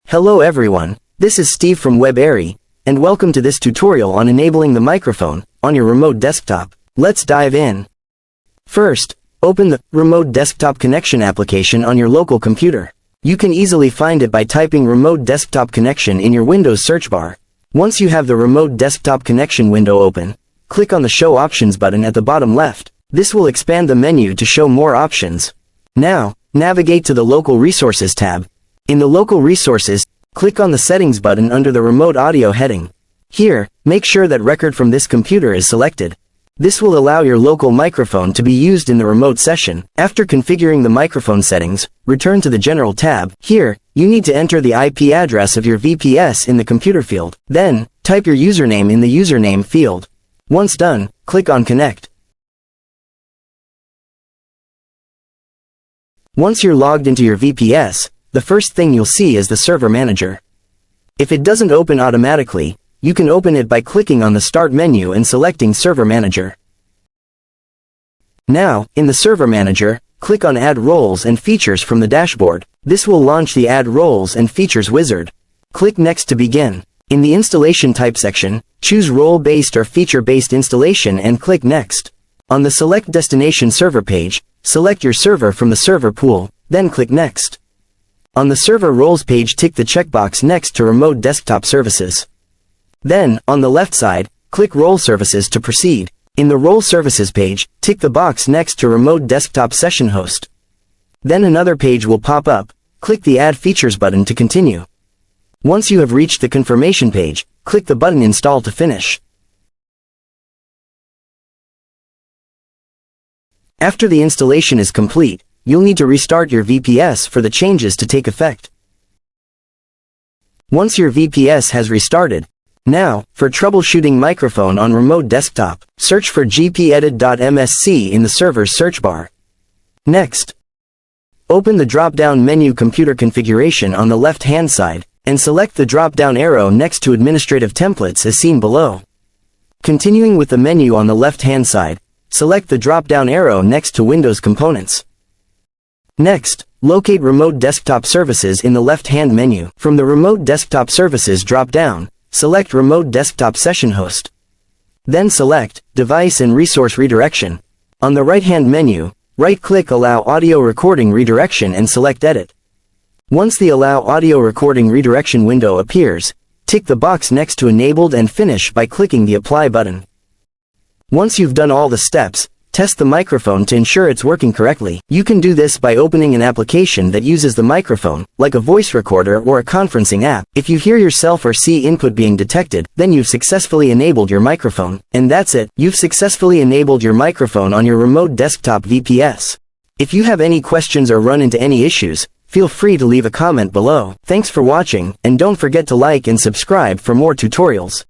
Hello everyone, this is Steve from WebAiry, and welcome to this tutorial on enabling the microphone on your remote desktop. Let's dive in. First, open the Remote Desktop Connection application on your local computer. You can easily find it by typing Remote Desktop Connection in your Windows search bar. Once you have the Remote Desktop Connection window open, click on the Show Options button at the bottom left. This will expand the menu to show more options. Now, navigate to the Local Resources tab. In the Local Resources, click on the Settings button under the Remote Audio heading. Here, make sure that Record from this computer is selected. This will allow your local microphone to be used in the remote session. After configuring the microphone settings, return to the General tab. Here, you need to enter the IP address of your VPS in the computer field. Then, type your username in the username field. Once done, click on Connect. Once you're logged into your VPS, the first thing you'll see is the Server Manager. If it doesn't open automatically, you can open it by clicking on the Start menu and selecting Server Manager. Now, in the Server Manager, click on Add Roles and Features from the dashboard. This will launch the Add Roles and Features wizard. Click Next to begin. In the Installation Type section, choose Role-Based or Feature-Based Installation and click Next. On the Select Destination Server page, select your server from the server pool, then click Next. On the Server Roles page, tick the checkbox next to Remote Desktop Services. Then, on the left side, click Role Services to proceed. In the Role Services page, tick the box next to Remote Desktop Session Host. Then another page will pop up. Click the Add Features button to continue. Once you have reached the confirmation page, click the button Install to finish. After the installation is complete, you'll need to restart your VPS for the changes to take effect. Once your VPS has restarted, now, for troubleshooting microphone on remote desktop, search for gpedit.msc in the server's search bar. Next, open the drop-down menu Computer Configuration on the left-hand side, and select the drop-down arrow next to Administrative Templates as seen below. Continuing with the menu on the left-hand side, select the drop-down arrow next to Windows Components. Next, locate Remote Desktop Services in the left-hand menu. From the Remote Desktop Services drop-down, select Remote Desktop Session Host. Then select Device and Resource Redirection. On the right-hand menu, right-click Allow Audio Recording Redirection and select Edit. Once the Allow Audio Recording Redirection window appears, tick the box next to Enabled and finish by clicking the Apply button. Once you've done all the steps, test the microphone to ensure it's working correctly. You can do this by opening an application that uses the microphone, like a voice recorder or a conferencing app. If you hear yourself or see input being detected, then you've successfully enabled your microphone. And that's it. You've successfully enabled your microphone on your remote desktop VPS. If you have any questions or run into any issues, feel free to leave a comment below. Thanks for watching, and don't forget to like and subscribe for more tutorials.